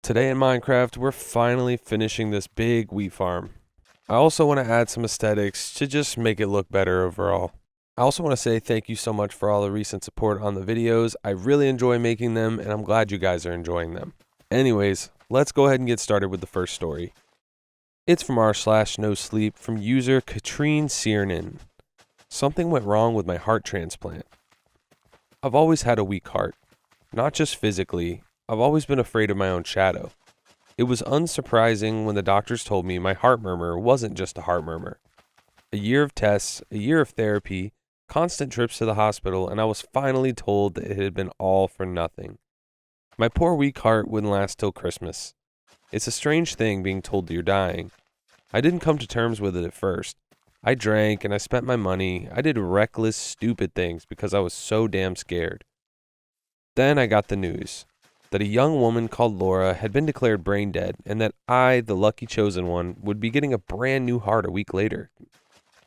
Today in Minecraft, we're finally finishing this big wheat farm. I also want to add some aesthetics to just make it look better overall. I also want to say thank you so much for all the recent support on the videos. I really enjoy making them, and I'm glad you guys are enjoying them. Anyways, let's go ahead and get started with the first story. It's from r/no-sleep from user Katrine Siernan. Something went wrong with my heart transplant. I've always had a weak heart. Not just physically, I've always been afraid of my own shadow. It was unsurprising when the doctors told me my heart murmur wasn't just a heart murmur. A year of tests, a year of therapy, constant trips to the hospital, and I was finally told that it had been all for nothing. My poor weak heart wouldn't last till Christmas. It's a strange thing being told that you're dying. I didn't come to terms with it at first. I drank and I spent my money. I did reckless, stupid things because I was so damn scared. Then I got the news that a young woman called Laura had been declared brain dead and that I, the lucky chosen one, would be getting a brand new heart a week later.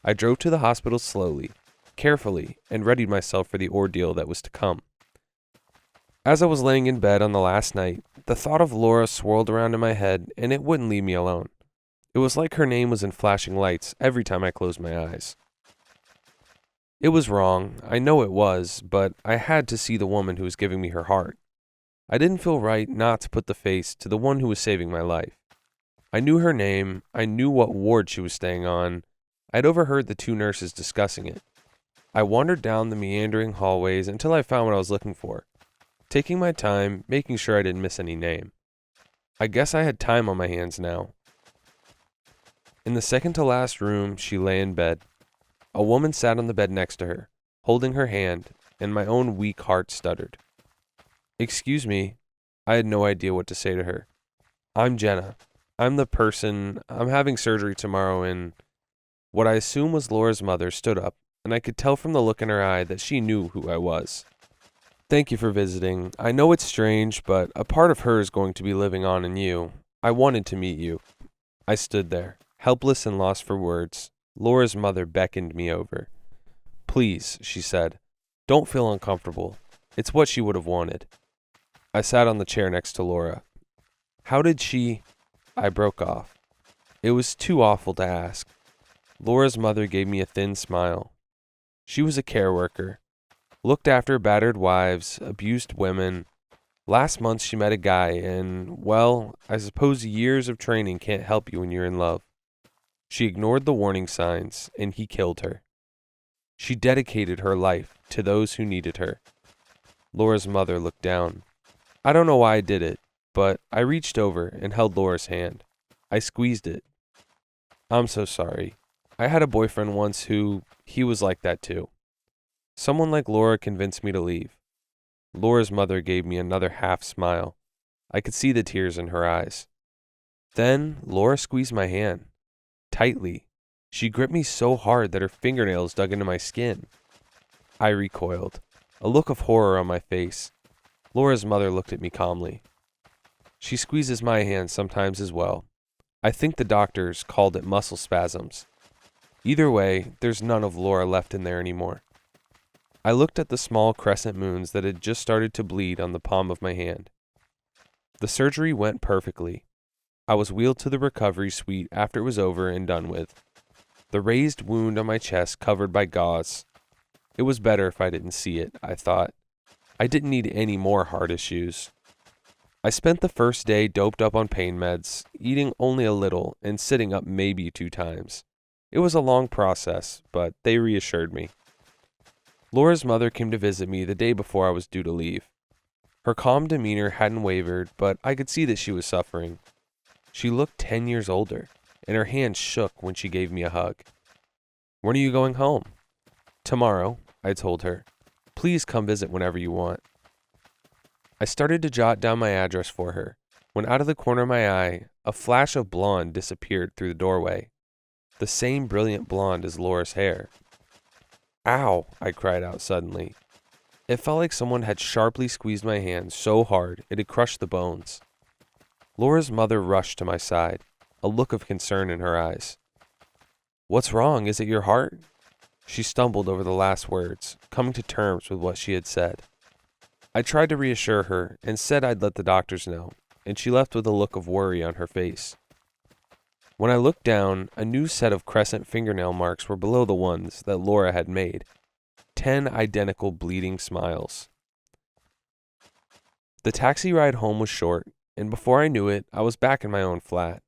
I drove to the hospital slowly, carefully, and readied myself for the ordeal that was to come. As I was laying in bed on the last night, the thought of Laura swirled around in my head and it wouldn't leave me alone. It was like her name was in flashing lights every time I closed my eyes. It was wrong, I know it was, but I had to see the woman who was giving me her heart. I didn't feel right not to put the face to the one who was saving my life. I knew her name, I knew what ward she was staying on. I'd overheard the two nurses discussing it. I wandered down the meandering hallways until I found what I was looking for, taking my time, making sure I didn't miss any name. I guess I had time on my hands now. In the second to last room, she lay in bed. A woman sat on the bed next to her, holding her hand, and my own weak heart stuttered. "Excuse me." I had no idea what to say to her. "I'm Jenna. I'm having surgery tomorrow," and what I assumed was Laura's mother stood up, and I could tell from the look in her eye that she knew who I was. "Thank you for visiting. I know it's strange, but a part of her is going to be living on in you. I wanted to meet you." I stood there, helpless and lost for words. Laura's mother beckoned me over. "Please," she said, "don't feel uncomfortable. It's what she would have wanted." I sat on the chair next to Laura. "How did she—" I broke off. It was too awful to ask. Laura's mother gave me a thin smile. She was a care worker, looked after battered wives, abused women. Last month she met a guy and, well, I suppose years of training can't help you when you're in love. She ignored the warning signs, and he killed her. She dedicated her life to those who needed her. Laura's mother looked down. I don't know why I did it, but I reached over and held Laura's hand. I squeezed it. "I'm so sorry. I had a boyfriend once he was like that too. Someone like Laura convinced me to leave." Laura's mother gave me another half smile. I could see the tears in her eyes. Then Laura squeezed my hand. Tightly. She gripped me so hard that her fingernails dug into my skin. I recoiled, a look of horror on my face. Laura's mother looked at me calmly. "She squeezes my hand sometimes as well. I think the doctors called it muscle spasms. Either way, there's none of Laura left in there anymore." I looked at the small crescent moons that had just started to bleed on the palm of my hand. The surgery went perfectly. I was wheeled to the recovery suite after it was over and done with. The raised wound on my chest covered by gauze. It was better if I didn't see it, I thought. I didn't need any more heart issues. I spent the first day doped up on pain meds, eating only a little and sitting up maybe 2 times. It was a long process, but they reassured me. Laura's mother came to visit me the day before I was due to leave. Her calm demeanor hadn't wavered, but I could see that she was suffering. She looked 10 years older, and her hand shook when she gave me a hug. "When are you going home?" "Tomorrow," I told her. "Please come visit whenever you want." I started to jot down my address for her, when out of the corner of my eye, a flash of blonde disappeared through the doorway. The same brilliant blonde as Laura's hair. "Ow!" I cried out suddenly. It felt like someone had sharply squeezed my hand so hard it had crushed the bones. Laura's mother rushed to my side, a look of concern in her eyes. "What's wrong? Is it your heart?" She stumbled over the last words, coming to terms with what she had said. I tried to reassure her and said I'd let the doctors know. and she left with a look of worry on her face. When I looked down, a new set of crescent fingernail marks were below the ones that Laura had made. 10 identical bleeding smiles. The taxi ride home was short, and before I knew it, I was back in my own flat.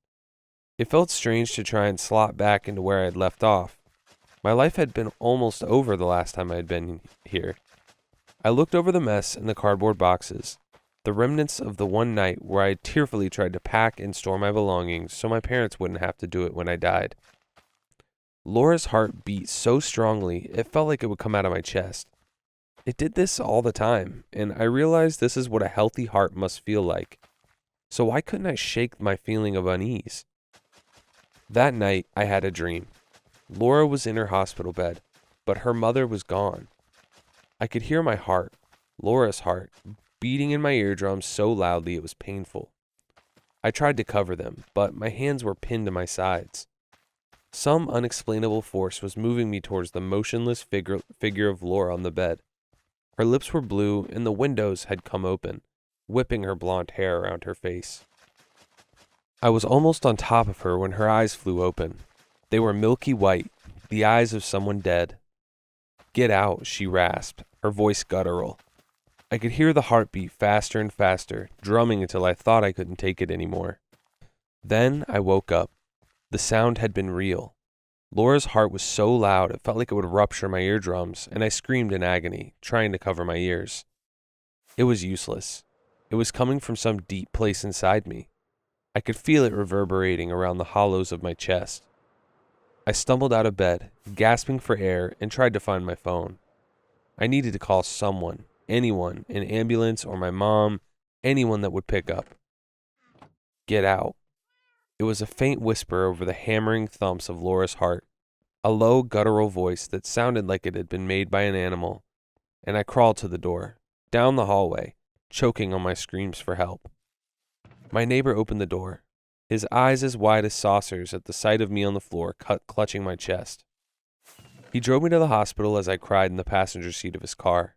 It felt strange to try and slot back into where I had left off. My life had been almost over the last time I had been here. I looked over the mess in the cardboard boxes, the remnants of the one night where I had tearfully tried to pack and store my belongings so my parents wouldn't have to do it when I died. Laura's heart beat so strongly it felt like it would come out of my chest. It did this all the time, and I realized this is what a healthy heart must feel like. So why couldn't I shake my feeling of unease? That night, I had a dream. Laura was in her hospital bed, but her mother was gone. I could hear my heart, Laura's heart, beating in my eardrums so loudly it was painful. I tried to cover them, but my hands were pinned to my sides. Some unexplainable force was moving me towards the motionless figure of Laura on the bed. Her lips were blue, and the windows had come open, whipping her blonde hair around her face. I was almost on top of her when her eyes flew open. They were milky white, the eyes of someone dead. "Get out," she rasped, her voice guttural. I could hear the heartbeat faster and faster, drumming until I thought I couldn't take it anymore. Then I woke up. The sound had been real. Laura's heart was so loud it felt like it would rupture my eardrums, and I screamed in agony, trying to cover my ears. It was useless. It was coming from some deep place inside me. I could feel it reverberating around the hollows of my chest. I stumbled out of bed, gasping for air, and tried to find my phone. I needed to call someone, anyone, an ambulance or my mom, anyone that would pick up. "Get out." It was a faint whisper over the hammering thumps of Laura's heart, a low guttural voice that sounded like it had been made by an animal, and I crawled to the door, down the hallway, choking on my screams for help. My neighbor opened the door, his eyes as wide as saucers at the sight of me on the floor, clutching my chest. He drove me to the hospital as I cried in the passenger seat of his car.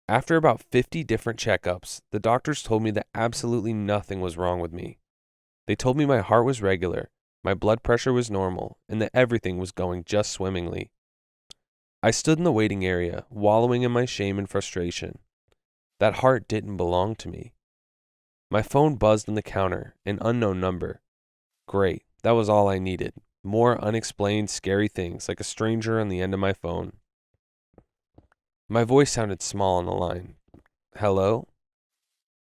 After about 50 different checkups, the doctors told me that absolutely nothing was wrong with me. They told me my heart was regular, my blood pressure was normal, and that everything was going just swimmingly. I stood in the waiting area, wallowing in my shame and frustration. That heart didn't belong to me. My phone buzzed on the counter, an unknown number. Great, that was all I needed. More unexplained, scary things, like a stranger on the end of my phone. My voice sounded small on the line. "Hello?"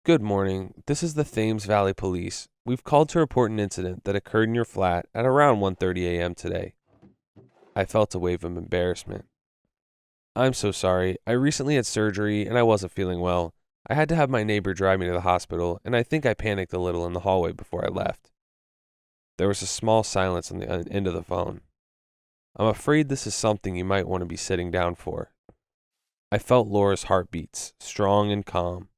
"Good morning. This is the Thames Valley Police. We've called to report an incident that occurred in your flat at around 1:30 a.m. today." I felt a wave of embarrassment. "I'm so sorry. I recently had surgery and I wasn't feeling well. I had to have my neighbor drive me to the hospital, and I think I panicked a little in the hallway before I left." There was a small silence on the end of the phone. "I'm afraid this is something you might want to be sitting down for." I felt Laura's heartbeats, strong and calm.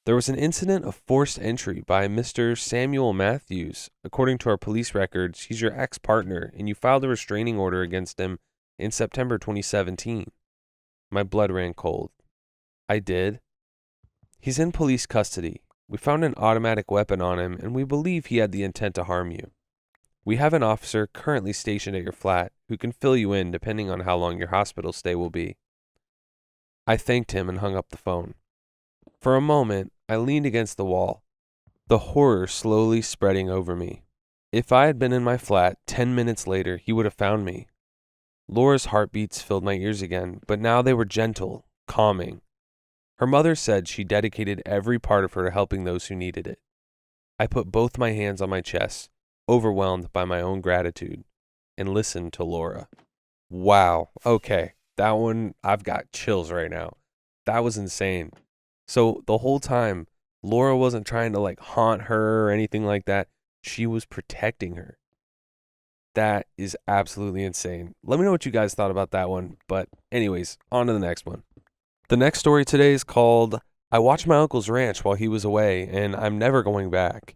"There was an incident of forced entry by Mr. Samuel Matthews. According to our police records, he's your ex-partner, and you filed a restraining order against him in September 2017. My blood ran cold. "I did?" "He's in police custody. We found an automatic weapon on him, and we believe he had the intent to harm you. We have an officer currently stationed at your flat who can fill you in depending on how long your hospital stay will be." I thanked him and hung up the phone. For a moment, I leaned against the wall, the horror slowly spreading over me. If I had been in my flat 10 minutes later, he would have found me. Laura's heartbeats filled my ears again, but now they were gentle, calming. Her mother said she dedicated every part of her to helping those who needed it. I put both my hands on my chest, overwhelmed by my own gratitude, and listened to Laura. Wow, okay, that one, I've got chills right now. That was insane. So the whole time, Laura wasn't trying to haunt her or anything like that. She was protecting her. That is absolutely insane. Let me know what you guys thought about that one. But anyways, on to the next one. The next story today is called "I Watched My Uncle's Ranch While He Was Away, and I'm Never Going Back."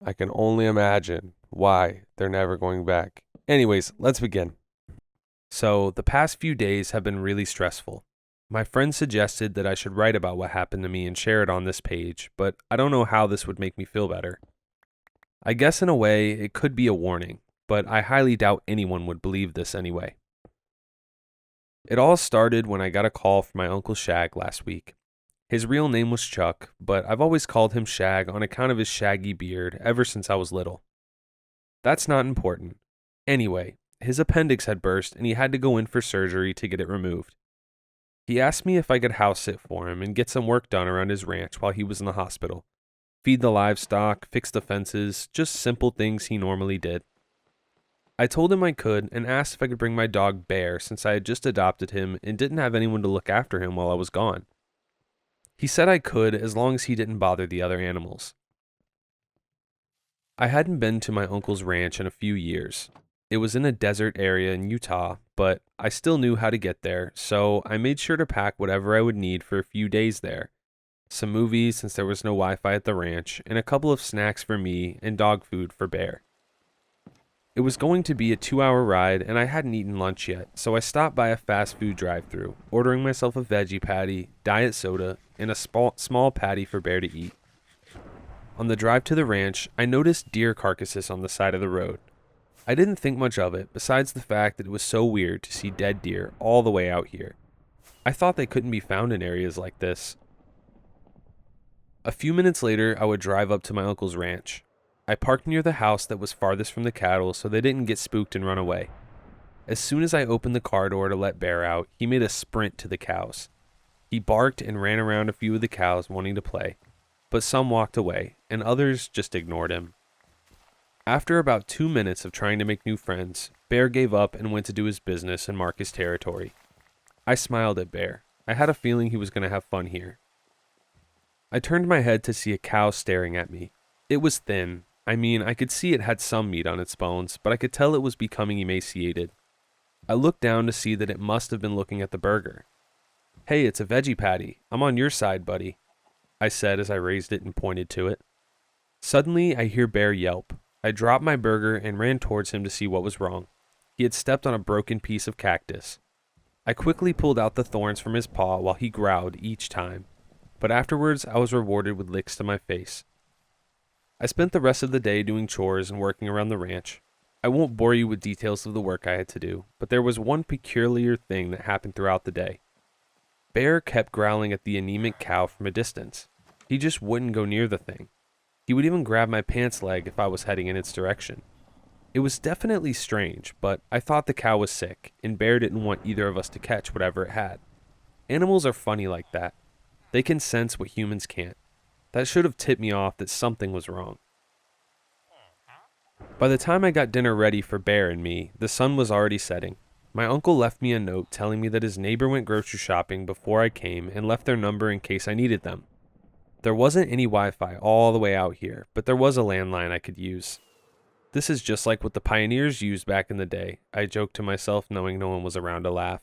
I can only imagine why they're never going back. Anyways, let's begin. So the past few days have been really stressful. My friend suggested that I should write about what happened to me and share it on this page, but I don't know how this would make me feel better. I guess in a way it could be a warning, but I highly doubt anyone would believe this anyway. It all started when I got a call from my Uncle Shag last week. His real name was Chuck, but I've always called him Shag on account of his shaggy beard ever since I was little. That's not important. Anyway, his appendix had burst and he had to go in for surgery to get it removed. He asked me if I could house sit for him and get some work done around his ranch while he was in the hospital. Feed the livestock, fix the fences, just simple things he normally did. I told him I could and asked if I could bring my dog Bear since I had just adopted him and didn't have anyone to look after him while I was gone. He said I could as long as he didn't bother the other animals. I hadn't been to my uncle's ranch in a few years. It was in a desert area in Utah, but I still knew how to get there, so I made sure to pack whatever I would need for a few days there. Some movies since there was no Wi-Fi at the ranch, and a couple of snacks for me and dog food for Bear. It was going to be a 2-hour ride, and I hadn't eaten lunch yet, so I stopped by a fast food drive-thru, ordering myself a veggie patty, diet soda, and a small patty for Bear to eat. On the drive to the ranch, I noticed deer carcasses on the side of the road. I didn't think much of it, besides the fact that it was so weird to see dead deer all the way out here. I thought they couldn't be found in areas like this. A few minutes later, I would drive up to my uncle's ranch. I parked near the house that was farthest from the cattle so they didn't get spooked and run away. As soon as I opened the car door to let Bear out, he made a sprint to the cows. He barked and ran around a few of the cows wanting to play, but some walked away, and others just ignored him. After about 2 minutes of trying to make new friends, Bear gave up and went to do his business and mark his territory. I smiled at Bear. I had a feeling he was going to have fun here. I turned my head to see a cow staring at me. It was thin. I could see it had some meat on its bones, but I could tell it was becoming emaciated. I looked down to see that it must have been looking at the burger. "Hey, it's a veggie patty. I'm on your side, buddy," I said as I raised it and pointed to it. Suddenly, I hear Bear yelp. I dropped my burger and ran towards him to see what was wrong. He had stepped on a broken piece of cactus. I quickly pulled out the thorns from his paw while he growled each time, but afterwards I was rewarded with licks to my face. I spent the rest of the day doing chores and working around the ranch. I won't bore you with details of the work I had to do, but there was one peculiar thing that happened throughout the day. Bear kept growling at the anemic cow from a distance. He just wouldn't go near the thing. He would even grab my pants leg if I was heading in its direction. It was definitely strange, but I thought the cow was sick, and Bear didn't want either of us to catch whatever it had. Animals are funny like that. They can sense what humans can't. That should have tipped me off that something was wrong. By the time I got dinner ready for Bear and me, the sun was already setting. My uncle left me a note telling me that his neighbor went grocery shopping before I came and left their number in case I needed them. There wasn't any Wi-Fi all the way out here, but there was a landline I could use. This is just like what the pioneers used back in the day, I joked to myself knowing no one was around to laugh.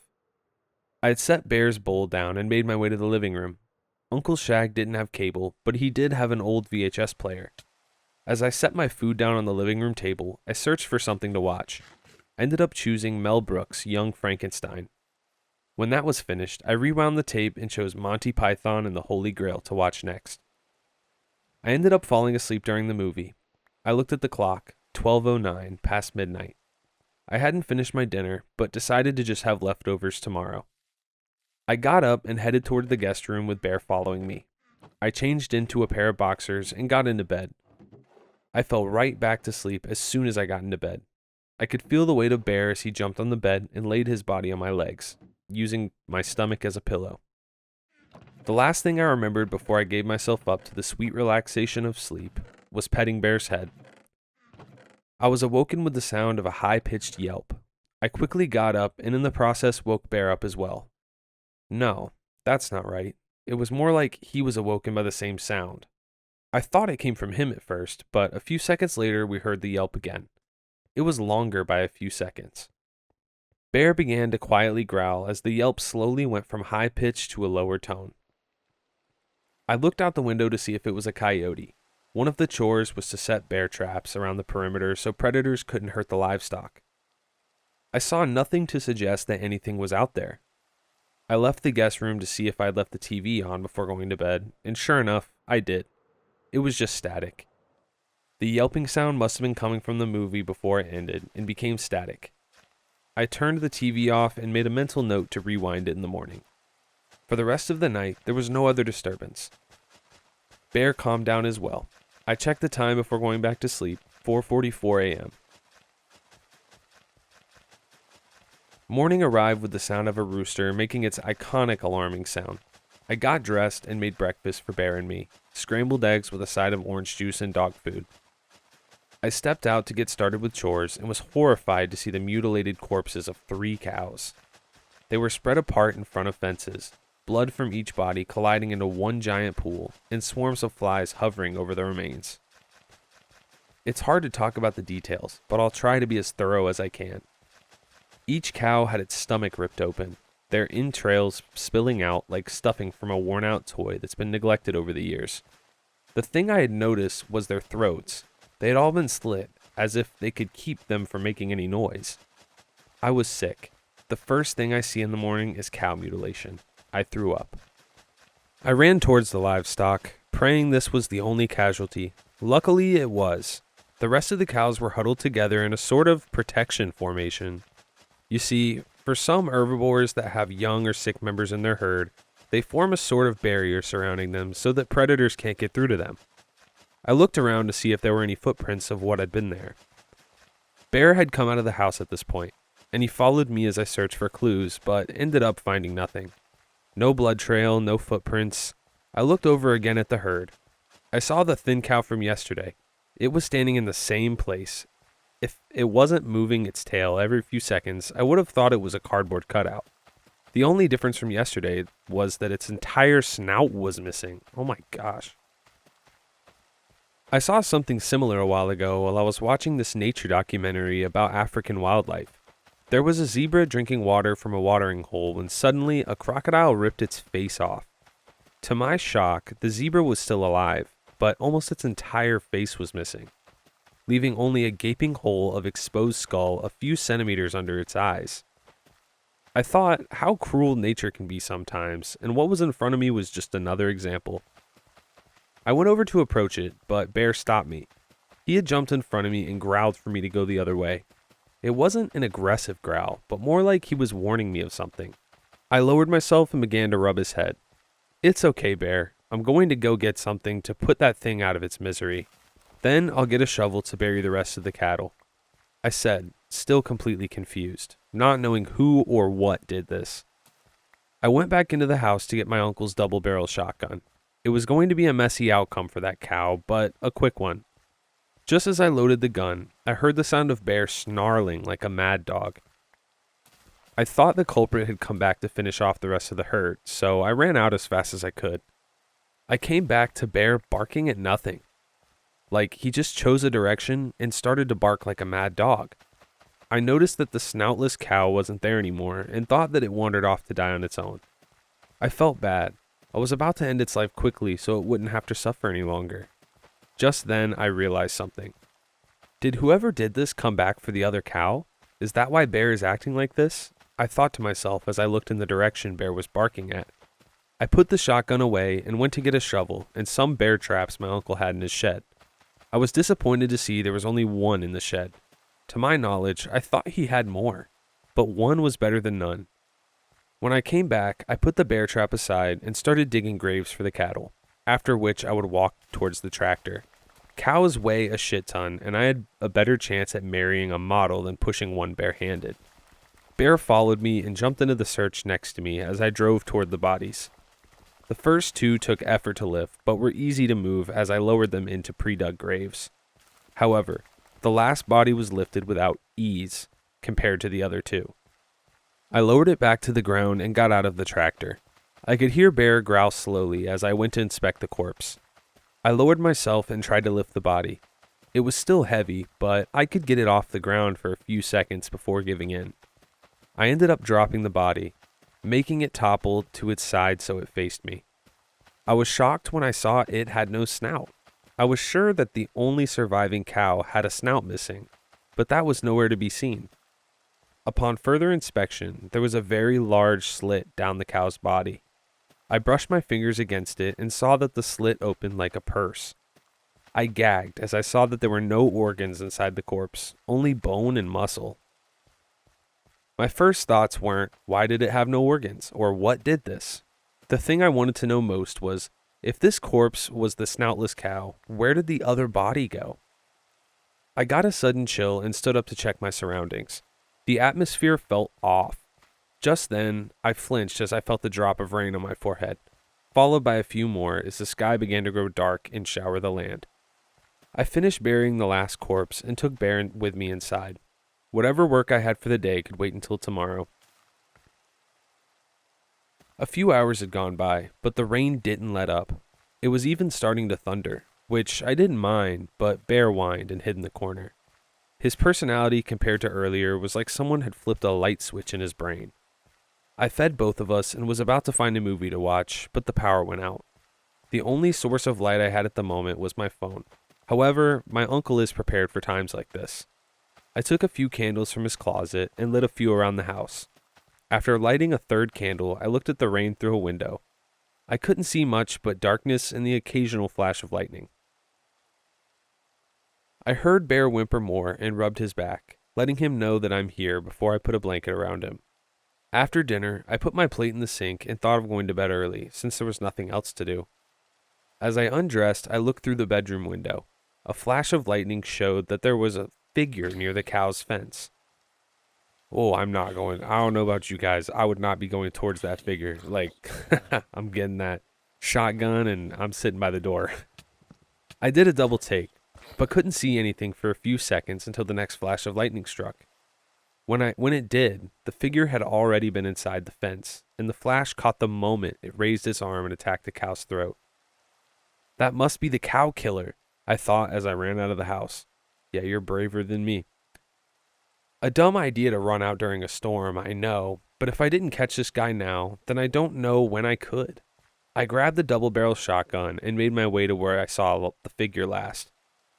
I had set Bear's bowl down and made my way to the living room. Uncle Shag didn't have cable, but he did have an old VHS player. As I set my food down on the living room table, I searched for something to watch. I ended up choosing Mel Brooks' Young Frankenstein. When that was finished, I rewound the tape and chose Monty Python and the Holy Grail to watch next. I ended up falling asleep during the movie. I looked at the clock, 12:09, past midnight. I hadn't finished my dinner, but decided to just have leftovers tomorrow. I got up and headed toward the guest room with Bear following me. I changed into a pair of boxers and got into bed. I fell right back to sleep as soon as I got into bed. I could feel the weight of Bear as he jumped on the bed and laid his body on my legs, using my stomach as a pillow. The last thing I remembered before I gave myself up to the sweet relaxation of sleep was petting Bear's head. I was awoken with the sound of a high-pitched yelp. I quickly got up and in the process woke Bear up as well. No, that's not right. It was more like he was awoken by the same sound. I thought it came from him at first, but a few seconds later we heard the yelp again. It was longer by a few seconds. Bear began to quietly growl as the yelp slowly went from high pitch to a lower tone. I looked out the window to see if it was a coyote. One of the chores was to set bear traps around the perimeter so predators couldn't hurt the livestock. I saw nothing to suggest that anything was out there. I left the guest room to see if I'd left the TV on before going to bed, and sure enough, I did. It was just static. The yelping sound must have been coming from the movie before it ended and became static. I turned the TV off and made a mental note to rewind it in the morning. For the rest of the night, there was no other disturbance. Bear calmed down as well. I checked the time before going back to sleep, 4:44 a.m. Morning arrived with the sound of a rooster making its iconic alarming sound. I got dressed and made breakfast for Bear and me, scrambled eggs with a side of orange juice and dog food. I stepped out to get started with chores and was horrified to see the mutilated corpses of 3 cows. They were spread apart in front of fences, blood from each body colliding into one giant pool, and swarms of flies hovering over the remains. It's hard to talk about the details, but I'll try to be as thorough as I can. Each cow had its stomach ripped open, their entrails spilling out like stuffing from a worn-out toy that's been neglected over the years. The thing I had noticed was their throats. They had all been slit, as if they could keep them from making any noise. I was sick. The first thing I see in the morning is cow mutilation. I threw up. I ran towards the livestock, praying this was the only casualty. Luckily, it was. The rest of the cows were huddled together in a sort of protection formation. You see, for some herbivores that have young or sick members in their herd, they form a sort of barrier surrounding them so that predators can't get through to them. I looked around to see if there were any footprints of what had been there. Bear had come out of the house at this point, and he followed me as I searched for clues, but ended up finding nothing. No blood trail, no footprints. I looked over again at the herd. I saw the thin cow from yesterday. It was standing in the same place. If it wasn't moving its tail every few seconds, I would have thought it was a cardboard cutout. The only difference from yesterday was that its entire snout was missing. Oh my gosh. I saw something similar a while ago while I was watching this nature documentary about African wildlife. There was a zebra drinking water from a watering hole when suddenly a crocodile ripped its face off. To my shock, the zebra was still alive, but almost its entire face was missing, leaving only a gaping hole of exposed skull a few centimeters under its eyes. I thought how cruel nature can be sometimes, and what was in front of me was just another example. I went over to approach it, but Bear stopped me. He had jumped in front of me and growled for me to go the other way. It wasn't an aggressive growl, but more like he was warning me of something. I lowered myself and began to rub his head. "It's okay, Bear. I'm going to go get something to put that thing out of its misery. Then I'll get a shovel to bury the rest of the cattle," I said, still completely confused, not knowing who or what did this. I went back into the house to get my uncle's double-barrel shotgun. It was going to be a messy outcome for that cow, but a quick one. Just as I loaded the gun, I heard the sound of Bear snarling like a mad dog. I thought the culprit had come back to finish off the rest of the herd, so I ran out as fast as I could. I came back to Bear barking at nothing. Like he just chose a direction and started to bark like a mad dog. I noticed that the snoutless cow wasn't there anymore and thought that it wandered off to die on its own. I felt bad. I was about to end its life quickly so it wouldn't have to suffer any longer. Just then, I realized something. Did whoever did this come back for the other cow? Is that why Bear is acting like this? I thought to myself as I looked in the direction Bear was barking at. I put the shotgun away and went to get a shovel and some bear traps my uncle had in his shed. I was disappointed to see there was only one in the shed. To my knowledge, I thought he had more, but one was better than none. When I came back, I put the bear trap aside and started digging graves for the cattle, after which I would walk towards the tractor. Cows weigh a shit ton, and I had a better chance at marrying a model than pushing one barehanded. Bear followed me and jumped into the search next to me as I drove toward the bodies. The first 2 took effort to lift, but were easy to move as I lowered them into pre-dug graves. However, the last body was lifted without ease compared to the other 2. I lowered it back to the ground and got out of the tractor. I could hear Bear growl slowly as I went to inspect the corpse. I lowered myself and tried to lift the body. It was still heavy, but I could get it off the ground for a few seconds before giving in. I ended up dropping the body, making it topple to its side so it faced me. I was shocked when I saw it had no snout. I was sure that the only surviving cow had a snout missing, but that was nowhere to be seen. Upon further inspection, there was a very large slit down the cow's body. I brushed my fingers against it and saw that the slit opened like a purse. I gagged as I saw that there were no organs inside the corpse, only bone and muscle. My first thoughts weren't, why did it have no organs, or what did this? The thing I wanted to know most was, if this corpse was the snoutless cow, where did the other body go? I got a sudden chill and stood up to check my surroundings. The atmosphere felt off. Just then, I flinched as I felt the drop of rain on my forehead, followed by a few more as the sky began to grow dark and shower the land. I finished burying the last corpse and took Bear with me inside. Whatever work I had for the day could wait until tomorrow. A few hours had gone by, but the rain didn't let up. It was even starting to thunder, which I didn't mind, but Bear whined and hid in the corner. His personality compared to earlier was like someone had flipped a light switch in his brain. I fed both of us and was about to find a movie to watch, but the power went out. The only source of light I had at the moment was my phone. However, my uncle is prepared for times like this. I took a few candles from his closet and lit a few around the house. After lighting a third candle, I looked at the rain through a window. I couldn't see much but darkness and the occasional flash of lightning. I heard Bear whimper more and rubbed his back, letting him know that I'm here before I put a blanket around him. After dinner, I put my plate in the sink and thought of going to bed early since there was nothing else to do. As I undressed, I looked through the bedroom window. A flash of lightning showed that there was a figure near the cow's fence. Oh, I don't know about you guys. I would not be going towards that figure. I'm getting that shotgun and I'm sitting by the door. I did a double take, but couldn't see anything for a few seconds until the next flash of lightning struck. When it did, the figure had already been inside the fence, and the flash caught the moment it raised its arm and attacked the cow's throat. That must be the cow killer, I thought as I ran out of the house. Yeah, you're braver than me. A dumb idea to run out during a storm, I know, but if I didn't catch this guy now, then I don't know when I could. I grabbed the double-barrel shotgun and made my way to where I saw the figure last.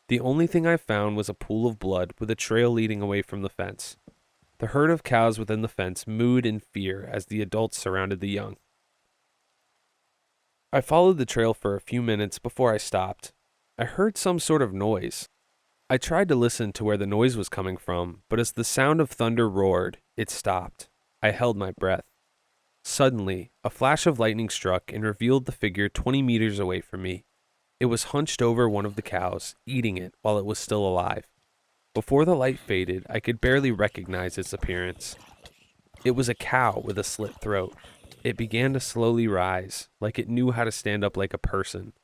The only thing I found was a pool of blood with a trail leading away from the fence. The herd of cows within the fence mooed in fear as the adults surrounded the young. I followed the trail for a few minutes before I stopped. I heard some sort of noise. I tried to listen to where the noise was coming from, but as the sound of thunder roared, it stopped. I held my breath. Suddenly, a flash of lightning struck and revealed the figure 20 meters away from me. It was hunched over one of the cows, eating it while it was still alive. Before the light faded, I could barely recognize its appearance. It was a cow with a slit throat. It began to slowly rise, like it knew how to stand up like a person.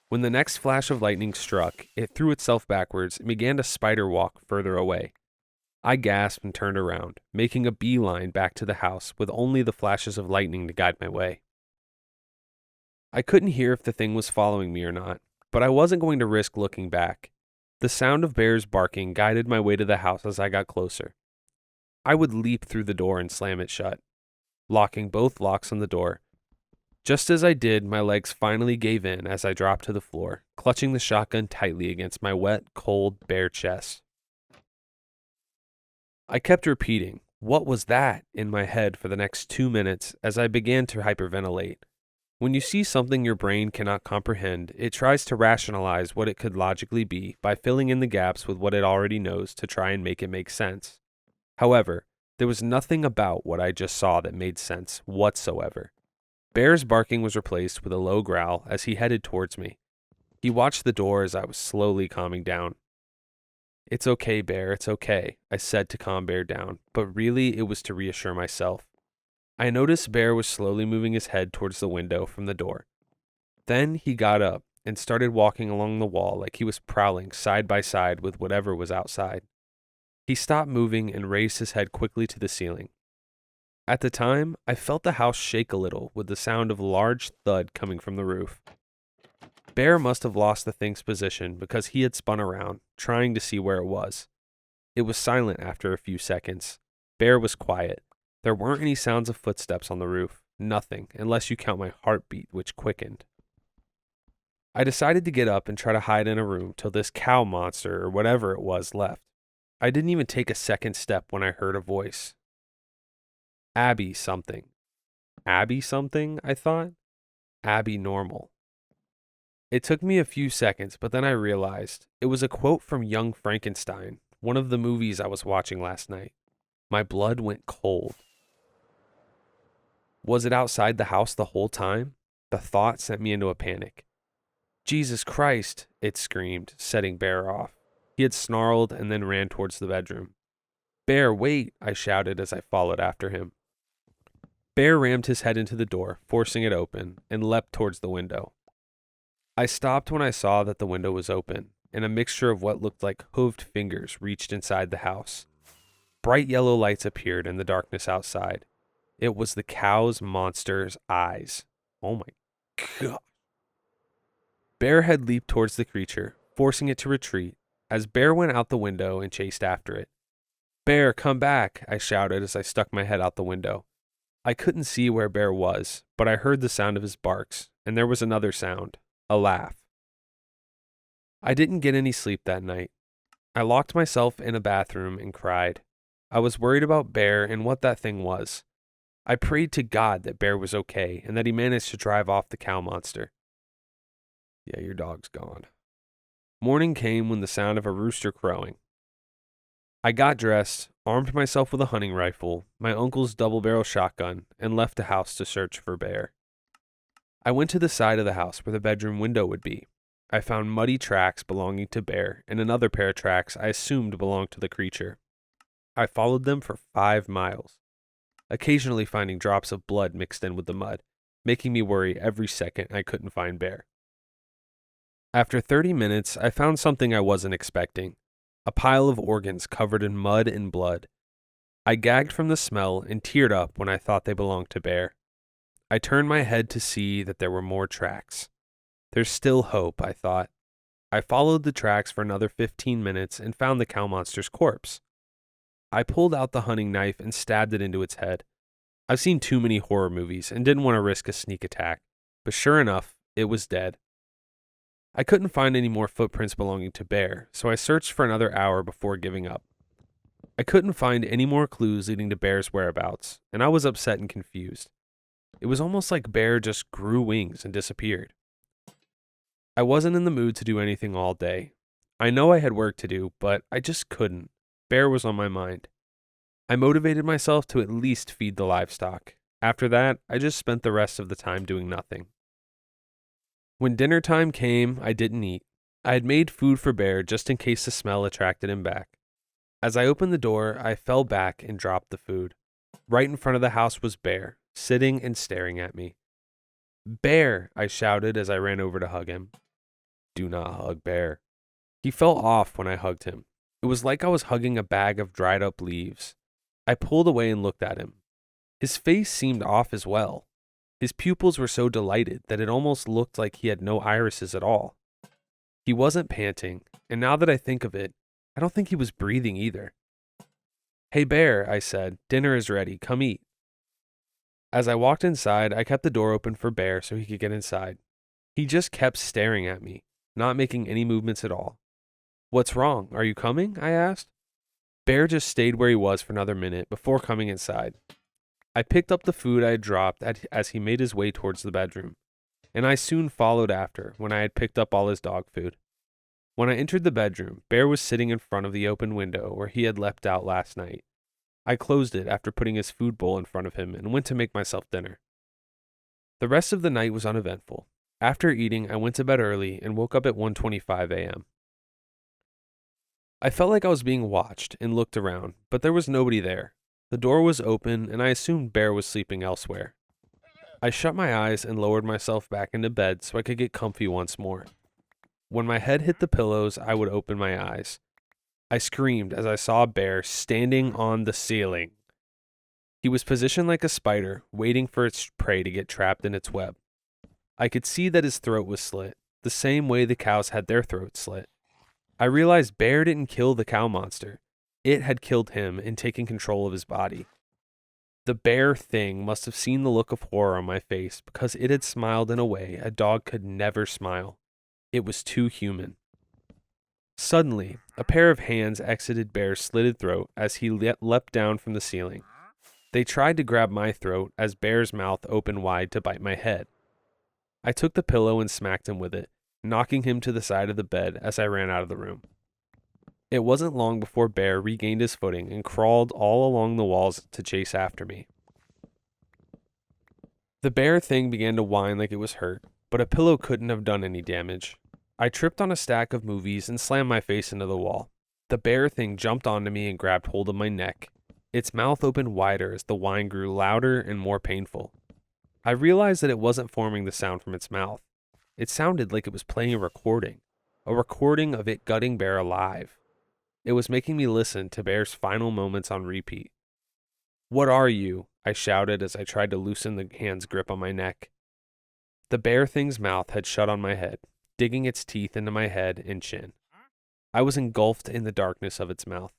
When the next flash of lightning struck, it threw itself backwards and began to spider walk further away. I gasped and turned around, making a beeline back to the house with only the flashes of lightning to guide my way. I couldn't hear if the thing was following me or not, but I wasn't going to risk looking back. The sound of Bear's barking guided my way to the house as I got closer. I would leap through the door and slam it shut, locking both locks on the door. Just as I did, my legs finally gave in as I dropped to the floor, clutching the shotgun tightly against my wet, cold, bare chest. I kept repeating, "What was that?" in my head for the next 2 minutes as I began to hyperventilate. When you see something your brain cannot comprehend, it tries to rationalize what it could logically be by filling in the gaps with what it already knows to try and make it make sense. However, there was nothing about what I just saw that made sense whatsoever. Bear's barking was replaced with a low growl as he headed towards me. He watched the door as I was slowly calming down. "It's okay, Bear, it's okay," I said to calm Bear down, but really it was to reassure myself. I noticed Bear was slowly moving his head towards the window from the door. Then he got up and started walking along the wall like he was prowling side by side with whatever was outside. He stopped moving and raised his head quickly to the ceiling. At the time, I felt the house shake a little with the sound of a large thud coming from the roof. Bear must have lost the thing's position because he had spun around, trying to see where it was. It was silent after a few seconds. Bear was quiet. There weren't any sounds of footsteps on the roof. Nothing, unless you count my heartbeat, which quickened. I decided to get up and try to hide in a room till this cow monster or whatever it was left. I didn't even take a second step when I heard a voice. Abby something. Abby something, I thought. Abby normal. It took me a few seconds, but then I realized it was a quote from Young Frankenstein, one of the movies I was watching last night. My blood went cold. Was it outside the house the whole time? The thought sent me into a panic. Jesus Christ, it screamed, setting Bear off. He had snarled and then ran towards the bedroom. Bear, wait, I shouted as I followed after him. Bear rammed his head into the door, forcing it open, and leapt towards the window. I stopped when I saw that the window was open, and a mixture of what looked like hooved fingers reached inside the house. Bright yellow lights appeared in the darkness outside. It was the cow's monster's eyes. Oh my God. Bear had leaped towards the creature, forcing it to retreat, as Bear went out the window and chased after it. Bear, come back, I shouted as I stuck my head out the window. I couldn't see where Bear was, but I heard the sound of his barks, and there was another sound, a laugh. I didn't get any sleep that night. I locked myself in a bathroom and cried. I was worried about Bear and what that thing was. I prayed to God that Bear was okay and that he managed to drive off the cow monster. Yeah, your dog's gone. Morning came when the sound of a rooster crowing. I got dressed, armed myself with a hunting rifle, my uncle's double-barrel shotgun, and left the house to search for Bear. I went to the side of the house where the bedroom window would be. I found muddy tracks belonging to Bear and another pair of tracks I assumed belonged to the creature. I followed them for 5 miles, occasionally finding drops of blood mixed in with the mud, making me worry every second I couldn't find Bear. After 30 minutes, I found something I wasn't expecting. A pile of organs covered in mud and blood. I gagged from the smell and teared up when I thought they belonged to Bear. I turned my head to see that there were more tracks. There's still hope, I thought. I followed the tracks for another 15 minutes and found the cow monster's corpse. I pulled out the hunting knife and stabbed it into its head. I've seen too many horror movies and didn't want to risk a sneak attack, but sure enough, it was dead. I couldn't find any more footprints belonging to Bear, so I searched for another hour before giving up. I couldn't find any more clues leading to Bear's whereabouts, and I was upset and confused. It was almost like Bear just grew wings and disappeared. I wasn't in the mood to do anything all day. I know I had work to do, but I just couldn't. Bear was on my mind. I motivated myself to at least feed the livestock. After that, I just spent the rest of the time doing nothing. When dinner time came, I didn't eat. I had made food for Bear just in case the smell attracted him back. As I opened the door, I fell back and dropped the food. Right in front of the house was Bear, sitting and staring at me. Bear, I shouted as I ran over to hug him. Do not hug Bear. He fell off when I hugged him. It was like I was hugging a bag of dried up leaves. I pulled away and looked at him. His face seemed off as well. His pupils were so dilated that it almost looked like he had no irises at all. He wasn't panting, and now that I think of it, I don't think he was breathing either. Hey Bear, I said, dinner is ready, come eat. As I walked inside, I kept the door open for Bear so he could get inside. He just kept staring at me, not making any movements at all. What's wrong? Are you coming? I asked. Bear just stayed where he was for another minute before coming inside. I picked up the food I had dropped as he made his way towards the bedroom, and I soon followed after when I had picked up all his dog food. When I entered the bedroom, Bear was sitting in front of the open window where he had leapt out last night. I closed it after putting his food bowl in front of him and went to make myself dinner. The rest of the night was uneventful. After eating, I went to bed early and woke up at 1:25 a.m. I felt like I was being watched and looked around, but there was nobody there. The door was open, and I assumed Bear was sleeping elsewhere. I shut my eyes and lowered myself back into bed so I could get comfy once more. When my head hit the pillows, I would open my eyes. I screamed as I saw Bear standing on the ceiling. He was positioned like a spider, waiting for its prey to get trapped in its web. I could see that his throat was slit, the same way the cows had their throats slit. I realized Bear didn't kill the cow monster. It had killed him and taken control of his body. The bear thing must have seen the look of horror on my face because it had smiled in a way a dog could never smile. It was too human. Suddenly, a pair of hands exited Bear's slitted throat as he leapt down from the ceiling. They tried to grab my throat as Bear's mouth opened wide to bite my head. I took the pillow and smacked him with it, knocking him to the side of the bed as I ran out of the room. It wasn't long before Bear regained his footing and crawled all along the walls to chase after me. The bear thing began to whine like it was hurt, but a pillow couldn't have done any damage. I tripped on a stack of movies and slammed my face into the wall. The bear thing jumped onto me and grabbed hold of my neck. Its mouth opened wider as the whine grew louder and more painful. I realized that it wasn't forming the sound from its mouth. It sounded like it was playing a recording of it gutting Bear alive. It was making me listen to Bear's final moments on repeat. "What are you?" I shouted as I tried to loosen the hand's grip on my neck. The bear thing's mouth had shut on my head, digging its teeth into my head and chin. I was engulfed in the darkness of its mouth.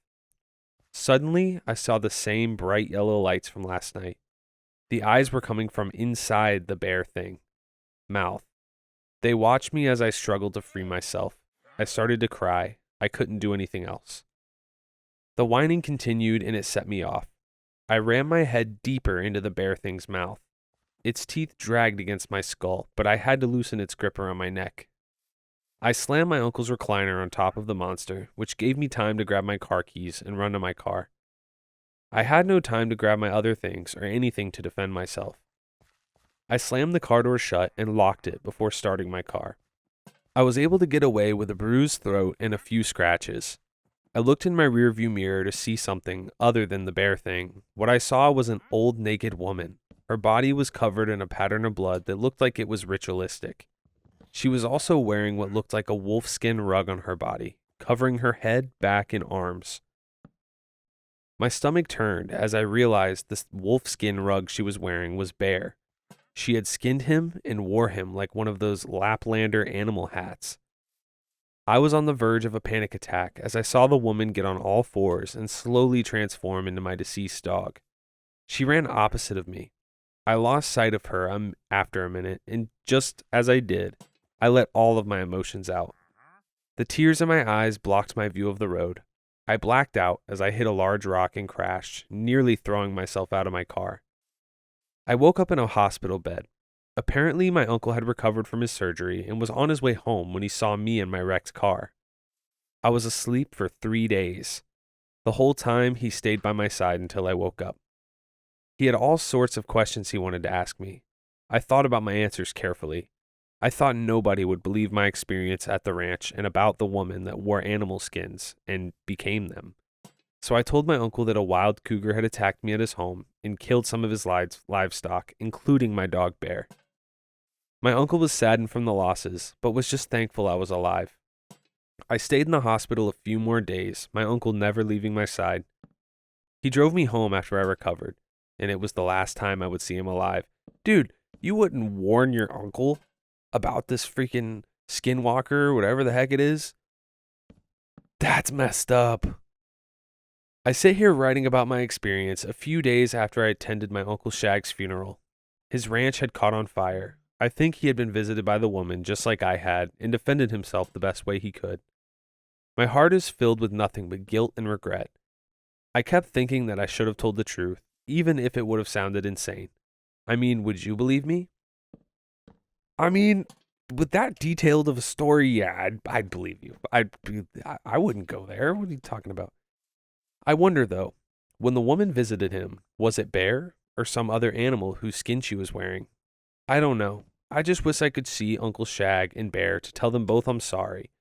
Suddenly, I saw the same bright yellow lights from last night. The eyes were coming from inside the bear thing mouth. They watched me as I struggled to free myself. I started to cry. I couldn't do anything else. The whining continued and it set me off. I ran my head deeper into the bear thing's mouth. Its teeth dragged against my skull, but I had to loosen its grip around my neck. I slammed my uncle's recliner on top of the monster, which gave me time to grab my car keys and run to my car. I had no time to grab my other things or anything to defend myself. I slammed the car door shut and locked it before starting my car. I was able to get away with a bruised throat and a few scratches. I looked in my rearview mirror to see something other than the bear thing. What I saw was an old naked woman. Her body was covered in a pattern of blood that looked like it was ritualistic. She was also wearing what looked like a wolfskin rug on her body, covering her head, back, and arms. My stomach turned as I realized this wolfskin rug she was wearing was Bear. She had skinned him and wore him like one of those Laplander animal hats. I was on the verge of a panic attack as I saw the woman get on all fours and slowly transform into my deceased dog. She ran opposite of me. I lost sight of her after a minute, and just as I did, I let all of my emotions out. The tears in my eyes blocked my view of the road. I blacked out as I hit a large rock and crashed, nearly throwing myself out of my car. I woke up in a hospital bed. Apparently, my uncle had recovered from his surgery and was on his way home when he saw me in my wrecked car. I was asleep for 3 days. The whole time, he stayed by my side until I woke up. He had all sorts of questions he wanted to ask me. I thought about my answers carefully. I thought nobody would believe my experience at the ranch and about the woman that wore animal skins and became them. So I told my uncle that a wild cougar had attacked me at his home and killed some of his livestock, including my dog Bear. My uncle was saddened from the losses, but was just thankful I was alive. I stayed in the hospital a few more days, my uncle never leaving my side. He drove me home after I recovered, and it was the last time I would see him alive. Dude, you wouldn't warn your uncle about this freaking skinwalker or whatever the heck it is? That's messed up. I sit here writing about my experience a few days after I attended my Uncle Shag's funeral. His ranch had caught on fire. I think he had been visited by the woman just like I had and defended himself the best way he could. My heart is filled with nothing but guilt and regret. I kept thinking that I should have told the truth, even if it would have sounded insane. I mean, would you believe me? I mean, with that detailed of a story, yeah, I'd believe you. I wouldn't go there. What are you talking about? I wonder, though, when the woman visited him, was it Bear or some other animal whose skin she was wearing? I don't know. I just wish I could see Uncle Shag and Bear to tell them both I'm sorry.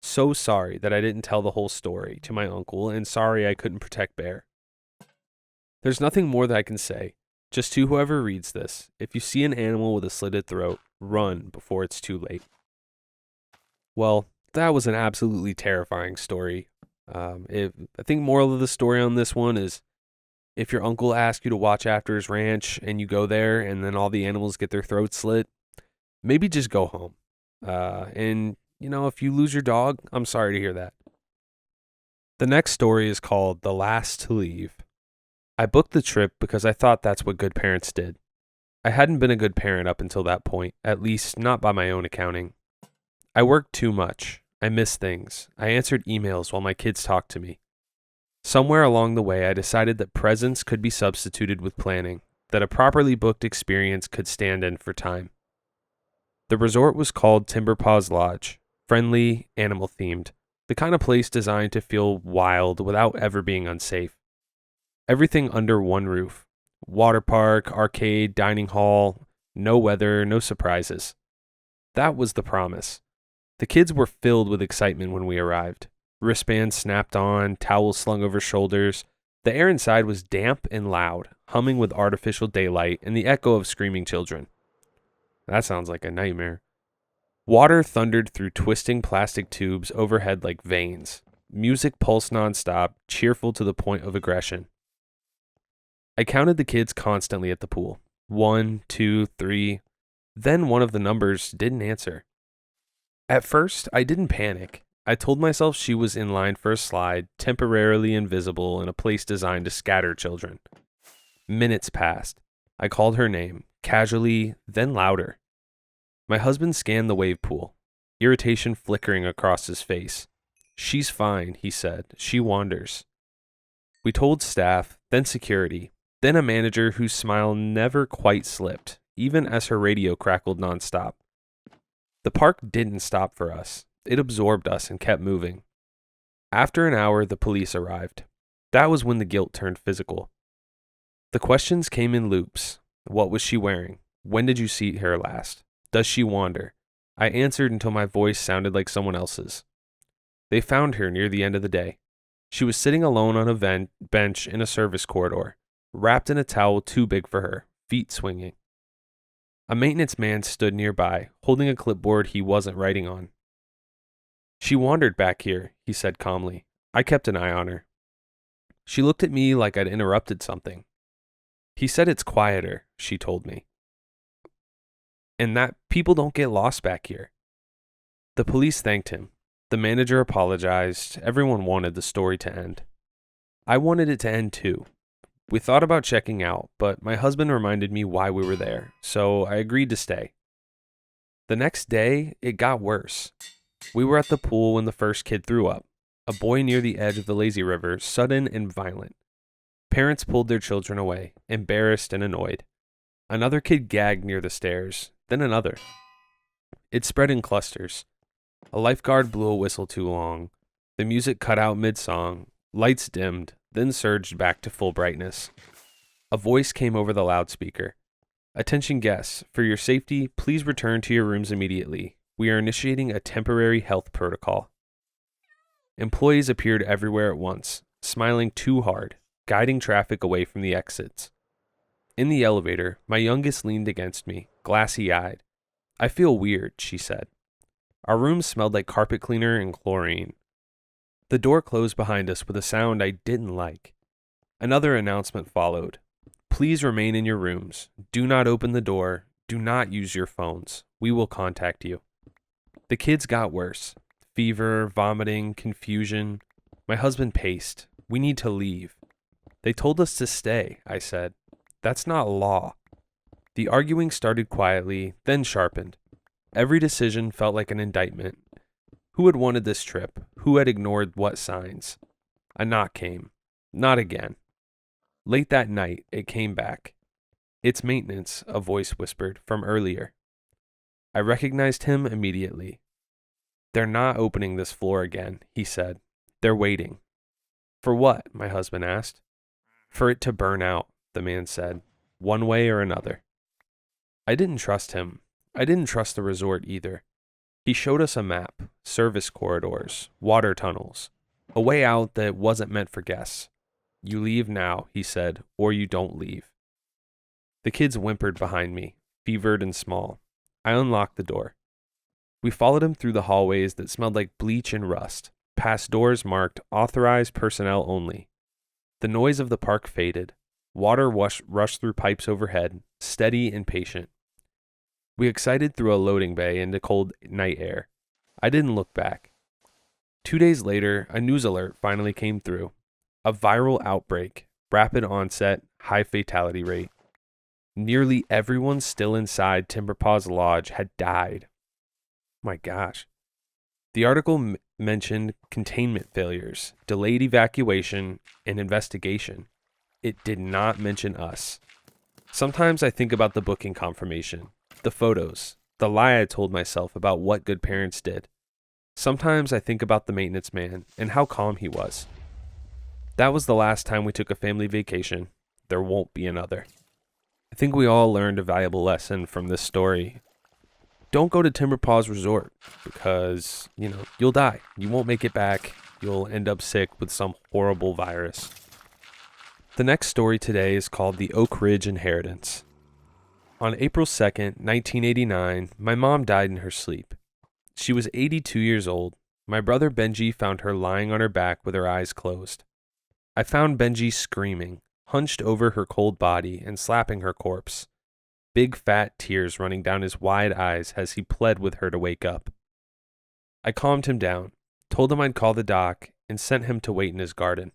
So sorry that I didn't tell the whole story to my uncle, and sorry I couldn't protect Bear. There's nothing more that I can say. Just to whoever reads this, if you see an animal with a slitted throat, run before it's too late. Well, that was an absolutely terrifying story. I think moral of the story on this one is if your uncle asks you to watch after his ranch and you go there and then all the animals get their throats slit, maybe just go home. And, if you lose your dog, I'm sorry to hear that. The next story is called The Last to Leave. I booked the trip because I thought that's what good parents did. I hadn't been a good parent up until that point, at least not by my own accounting. I worked too much. I missed things. I answered emails while my kids talked to me. Somewhere along the way, I decided that presence could be substituted with planning, that a properly booked experience could stand in for time. The resort was called Timber Paws Lodge, friendly, animal-themed, the kind of place designed to feel wild without ever being unsafe. Everything under one roof. Water park, arcade, dining hall, no weather, no surprises. That was the promise. The kids were filled with excitement when we arrived. Wristbands snapped on, towels slung over shoulders. The air inside was damp and loud, humming with artificial daylight and the echo of screaming children. That sounds like a nightmare. Water thundered through twisting plastic tubes overhead like veins. Music pulsed nonstop, cheerful to the point of aggression. I counted the kids constantly at the pool. 1, 2, 3. Then one of the numbers didn't answer. At first, I didn't panic. I told myself she was in line for a slide, temporarily invisible in a place designed to scatter children. Minutes passed. I called her name, casually, then louder. My husband scanned the wave pool, irritation flickering across his face. "She's fine," he said. "She wanders." We told staff, then security, then a manager whose smile never quite slipped, even as her radio crackled nonstop. The park didn't stop for us. It absorbed us and kept moving. After an hour, the police arrived. That was when the guilt turned physical. The questions came in loops. What was she wearing? When did you see her last? Does she wander? I answered until my voice sounded like someone else's. They found her near the end of the day. She was sitting alone on a bench in a service corridor, wrapped in a towel too big for her, feet swinging. A maintenance man stood nearby, holding a clipboard he wasn't writing on. "She wandered back here," he said calmly. I kept an eye on her. She looked at me like I'd interrupted something. "He said it's quieter," she told me. "And that people don't get lost back here." The police thanked him. The manager apologized. Everyone wanted the story to end. I wanted it to end too. We thought about checking out, but my husband reminded me why we were there, so I agreed to stay. The next day, it got worse. We were at the pool when the first kid threw up. A boy near the edge of the lazy river, sudden and violent. Parents pulled their children away, embarrassed and annoyed. Another kid gagged near the stairs, then another. It spread in clusters. A lifeguard blew a whistle too long. The music cut out mid-song. Lights dimmed, then surged back to full brightness. A voice came over the loudspeaker. "Attention guests, for your safety, please return to your rooms immediately. We are initiating a temporary health protocol." Employees appeared everywhere at once, smiling too hard, guiding traffic away from the exits. In the elevator, my youngest leaned against me, glassy-eyed. "I feel weird," she said. Our room smelled like carpet cleaner and chlorine. The door closed behind us with a sound I didn't like. Another announcement followed. "Please remain in your rooms. Do not open the door. Do not use your phones. We will contact you." The kids got worse. Fever, vomiting, confusion. My husband paced. "We need to leave." "They told us to stay," I said. "That's not law." The arguing started quietly, then sharpened. Every decision felt like an indictment. Who had wanted this trip? Who had ignored what signs? A knock came. Not again. Late that night, it came back. "It's maintenance," a voice whispered, from earlier. I recognized him immediately. "They're not opening this floor again," he said. "They're waiting." "For what?" my husband asked. "For it to burn out," the man said, "one way or another." I didn't trust him. I didn't trust the resort either. He showed us a map, service corridors, water tunnels, a way out that wasn't meant for guests. "You leave now," he said, "or you don't leave." The kids whimpered behind me, fevered and small. I unlocked the door. We followed him through the hallways that smelled like bleach and rust, past doors marked "Authorized Personnel Only." The noise of the park faded. Water rushed through pipes overhead, steady and patient. We excited through a loading bay into cold night air. I didn't look back. 2 days later, a news alert finally came through. A viral outbreak, rapid onset, high fatality rate. Nearly everyone still inside Timber Paws Lodge had died. My gosh. The article mentioned containment failures, delayed evacuation, and investigation. It did not mention us. Sometimes I think about the booking confirmation, the photos, the lie I told myself about what good parents did. Sometimes I think about the maintenance man and how calm he was. That was the last time we took a family vacation. There won't be another. I think we all learned a valuable lesson from this story. Don't go to Timber Paws Resort because, you'll die. You won't make it back. You'll end up sick with some horrible virus. The next story today is called The Oak Ridge Inheritance. On April 2nd, 1989, my mom died in her sleep. She was 82 years old. My brother Benji found her lying on her back with her eyes closed. I found Benji screaming, hunched over her cold body and slapping her corpse. Big fat tears running down his wide eyes as he pled with her to wake up. I calmed him down, told him I'd call the doc, and sent him to wait in his garden.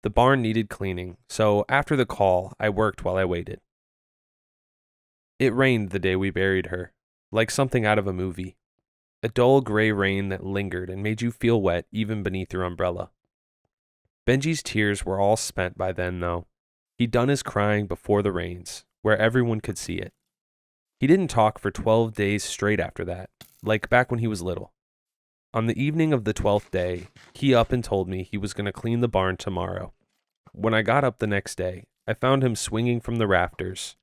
The barn needed cleaning, so after the call, I worked while I waited. It rained the day we buried her, like something out of a movie. A dull gray rain that lingered and made you feel wet even beneath your umbrella. Benji's tears were all spent by then, though. He'd done his crying before the rains, where everyone could see it. He didn't talk for 12 days straight after that, like back when he was little. On the evening of the 12th day, he up and told me he was going to clean the barn tomorrow. When I got up the next day, I found him swinging from the rafters.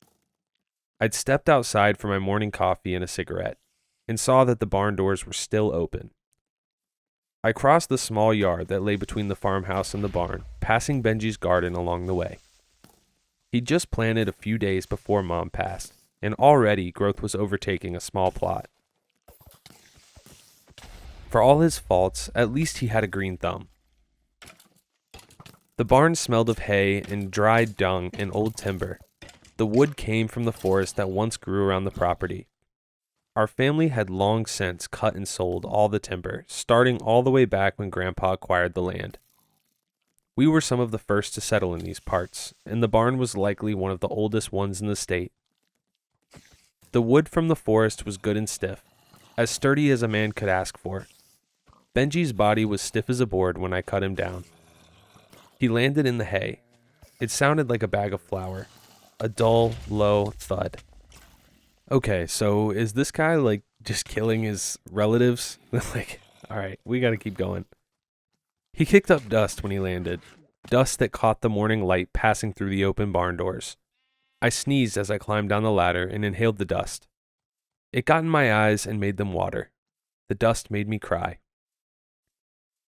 I'd stepped outside for my morning coffee and a cigarette, and saw that the barn doors were still open. I crossed the small yard that lay between the farmhouse and the barn, passing Benji's garden along the way. He'd just planted a few days before Mom passed, and already growth was overtaking a small plot. For all his faults, at least he had a green thumb. The barn smelled of hay and dried dung and old timber. The wood came from the forest that once grew around the property. Our family had long since cut and sold all the timber, starting all the way back when Grandpa acquired the land. We were some of the first to settle in these parts, and the barn was likely one of the oldest ones in the state. The wood from the forest was good and stiff, as sturdy as a man could ask for. Benji's body was stiff as a board when I cut him down. He landed in the hay. It sounded like a bag of flour, a dull, low thud. Okay, so is this guy, just killing his relatives? Alright, we gotta keep going. He kicked up dust when he landed, dust that caught the morning light passing through the open barn doors. I sneezed as I climbed down the ladder and inhaled the dust. It got in my eyes and made them water. The dust made me cry.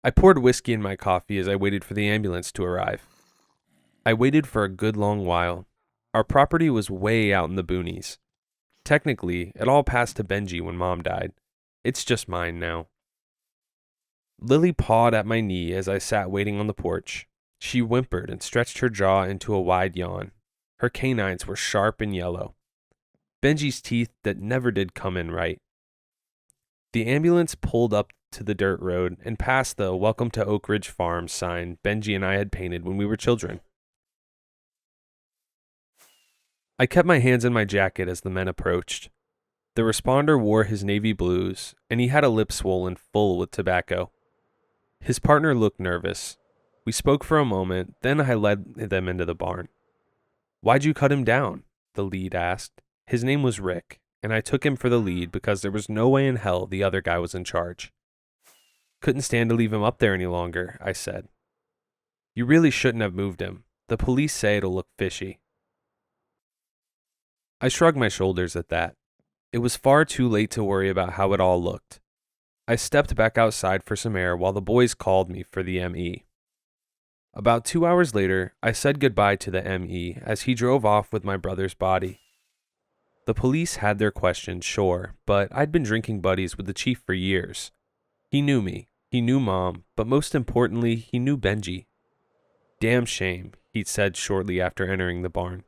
I poured whiskey in my coffee as I waited for the ambulance to arrive. I waited for a good long while. Our property was way out in the boonies. Technically, it all passed to Benji when Mom died. It's just mine now. Lily pawed at my knee as I sat waiting on the porch. She whimpered and stretched her jaw into a wide yawn. Her canines were sharp and yellow. Benji's teeth that never did come in right. The ambulance pulled up to the dirt road and passed the "Welcome to Oak Ridge Farm" sign Benji and I had painted when we were children. I kept my hands in my jacket as the men approached. The responder wore his navy blues, and he had a lip swollen full with tobacco. His partner looked nervous. We spoke for a moment, then I led them into the barn. "Why'd you cut him down?" the lead asked. His name was Rick, and I took him for the lead because there was no way in hell the other guy was in charge. "Couldn't stand to leave him up there any longer," I said. "You really shouldn't have moved him. The police say it'll look fishy." I shrugged my shoulders at that. It was far too late to worry about how it all looked. I stepped back outside for some air while the boys called me for the ME. About 2 hours later, I said goodbye to the ME as he drove off with my brother's body. The police had their questions, sure, but I'd been drinking buddies with the chief for years. He knew me, he knew Mom, but most importantly, he knew Benji. "Damn shame," he'd said shortly after entering the barn.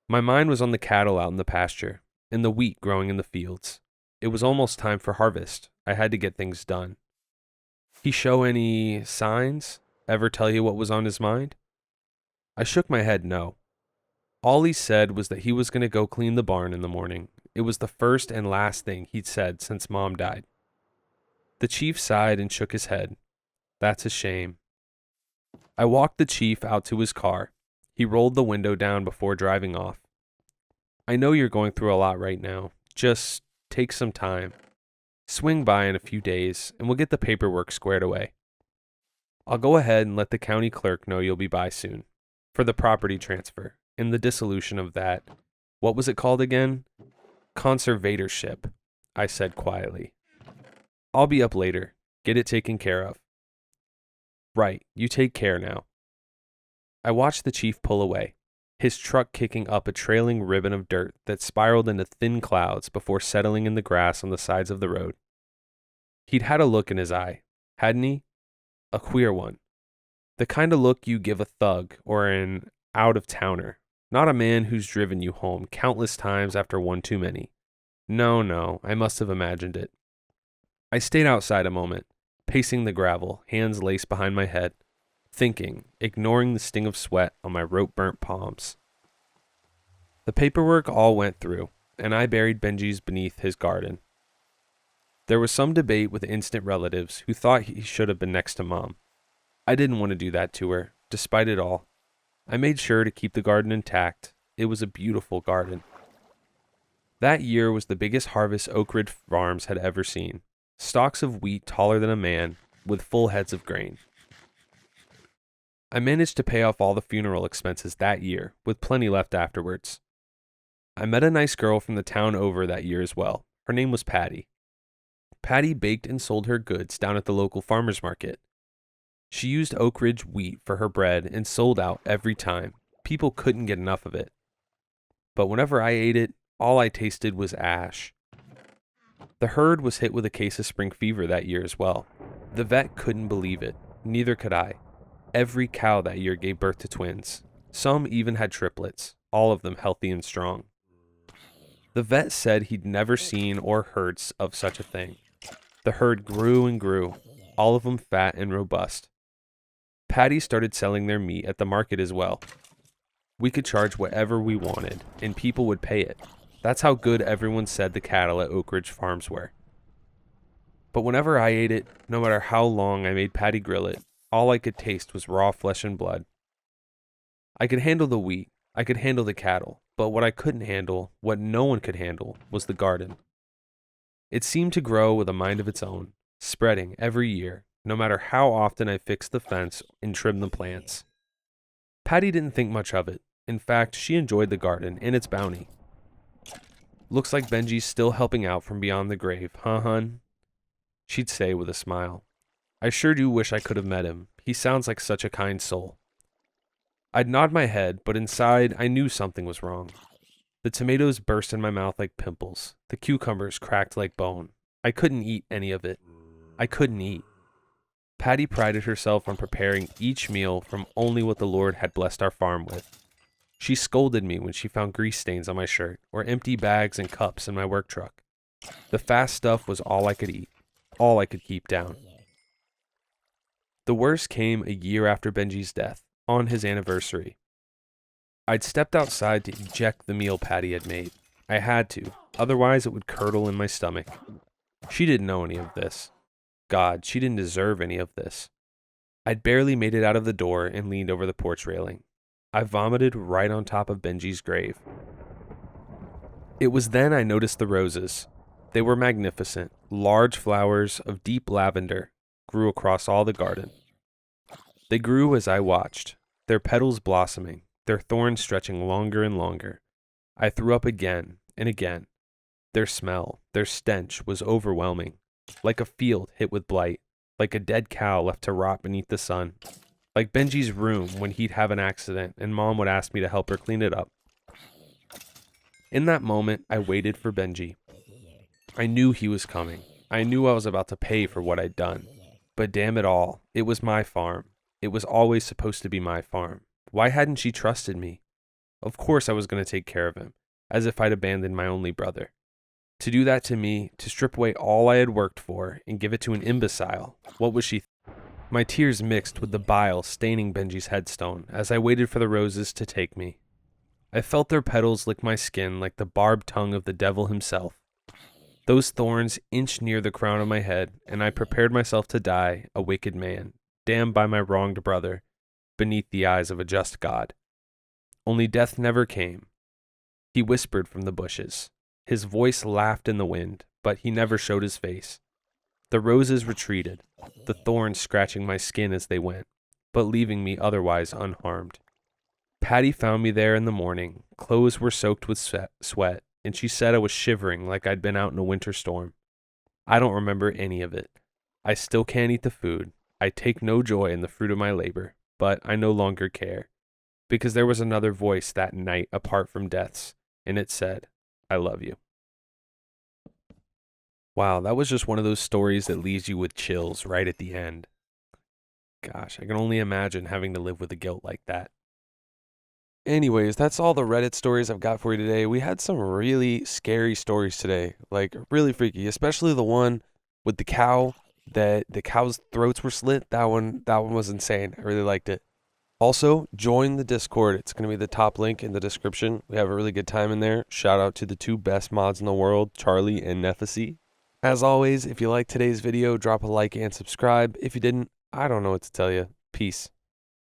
My mind was on the cattle out in the pasture, and the wheat growing in the fields. It was almost time for harvest. I had to get things done. "He show any signs? Ever tell you what was on his mind?" I shook my head no. All he said was that he was going to go clean the barn in the morning. It was the first and last thing he'd said since Mom died. The chief sighed and shook his head. That's a shame. I walked the chief out to his car. He rolled the window down before driving off. I know you're going through a lot right now. Just take some time. Swing by in a few days, and we'll get the paperwork squared away. I'll go ahead and let the county clerk know you'll be by soon. For the property transfer, and the dissolution of that. What was it called again? Conservatorship, I said quietly. I'll be up later. Get it taken care of. Right, you take care now. I watched the chief pull away, his truck kicking up a trailing ribbon of dirt that spiraled into thin clouds before settling in the grass on the sides of the road. He'd had a look in his eye, hadn't he? A queer one. The kind of look you give a thug or an out-of-towner, not a man who's driven you home countless times after one too many. No, I must have imagined it. I stayed outside a moment, pacing the gravel, hands laced behind my head, thinking, ignoring the sting of sweat on my rope-burnt palms. The paperwork all went through, and I buried Benji's beneath his garden. There was some debate with instant relatives who thought he should have been next to Mom. I didn't want to do that to her, despite it all. I made sure to keep the garden intact. It was a beautiful garden. That year was the biggest harvest Oak Ridge Farms had ever seen. Stalks of wheat taller than a man, with full heads of grain. I managed to pay off all the funeral expenses that year, with plenty left afterwards. I met a nice girl from the town over that year as well. Her name was Patty. Patty baked and sold her goods down at the local farmer's market. She used Oak Ridge wheat for her bread and sold out every time. People couldn't get enough of it. But whenever I ate it, all I tasted was ash. The herd was hit with a case of spring fever that year as well. The vet couldn't believe it. Neither could I. Every cow that year gave birth to twins. Some even had triplets, all of them healthy and strong. The vet said he'd never seen or heard of such a thing. The herd grew and grew, all of them fat and robust. Patty started selling their meat at the market as well. We could charge whatever we wanted, and people would pay it. That's how good everyone said the cattle at Oak Ridge Farms were. But whenever I ate it, no matter how long I made Patty grill it, all I could taste was raw flesh and blood. I could handle the wheat, I could handle the cattle, but what I couldn't handle, what no one could handle, was the garden. It seemed to grow with a mind of its own, spreading every year, no matter how often I fixed the fence and trimmed the plants. Patty didn't think much of it. In fact, she enjoyed the garden and its bounty. Looks like Benji's still helping out from beyond the grave, huh, hun? She'd say with a smile. I sure do wish I could have met him. He sounds like such a kind soul. I'd nod my head, but inside I knew something was wrong. The tomatoes burst in my mouth like pimples. The cucumbers cracked like bone. I couldn't eat any of it. I couldn't eat. Patty prided herself on preparing each meal from only what the Lord had blessed our farm with. She scolded me when she found grease stains on my shirt or empty bags and cups in my work truck. The fast stuff was all I could eat, all I could keep down. The worst came a year after Benji's death, on his anniversary. I'd stepped outside to eject the meal Patty had made. I had to, otherwise it would curdle in my stomach. She didn't know any of this. God, she didn't deserve any of this. I'd barely made it out of the door and leaned over the porch railing. I vomited right on top of Benji's grave. It was then I noticed the roses. They were magnificent. Large flowers of deep lavender grew across all the garden. They grew as I watched, their petals blossoming, their thorns stretching longer and longer. I threw up again and again. Their smell, their stench was overwhelming, like a field hit with blight, like a dead cow left to rot beneath the sun, like Benji's room when he'd have an accident and Mom would ask me to help her clean it up. In that moment, I waited for Benji. I knew he was coming. I knew I was about to pay for what I'd done. But damn it all, it was my farm. It was always supposed to be my farm. Why hadn't she trusted me? Of course I was going to take care of him, as if I'd abandoned my only brother. To do that to me, to strip away all I had worked for and give it to an imbecile, what was she? My tears mixed with the bile staining Benji's headstone as I waited for the roses to take me. I felt their petals lick my skin like the barbed tongue of the devil himself. Those thorns inched near the crown of my head, and I prepared myself to die, a wicked man, damned by my wronged brother, beneath the eyes of a just God. Only death never came. He whispered from the bushes. His voice laughed in the wind, but he never showed his face. The roses retreated, the thorns scratching my skin as they went, but leaving me otherwise unharmed. Patty found me there in the morning. Clothes were soaked with sweat, and she said I was shivering like I'd been out in a winter storm. I don't remember any of it. I still can't eat the food. I take no joy in the fruit of my labor, but I no longer care, because there was another voice that night apart from death's, and it said, I love you. Wow, that was just one of those stories that leaves you with chills right at the end. Gosh, I can only imagine having to live with a guilt like that. Anyways, that's all the Reddit stories I've got for you today. We had some really scary stories today, like really freaky, especially the one with the cow that the cow's throats were slit. That one was insane. I really liked it. Also, join the Discord. It's going to be the top link in the description. We have a really good time in there. Shout out to the two best mods in the world, Charlie and Nephesy. As always, if you liked today's video, drop a like and subscribe. If you didn't, I don't know what to tell you. Peace.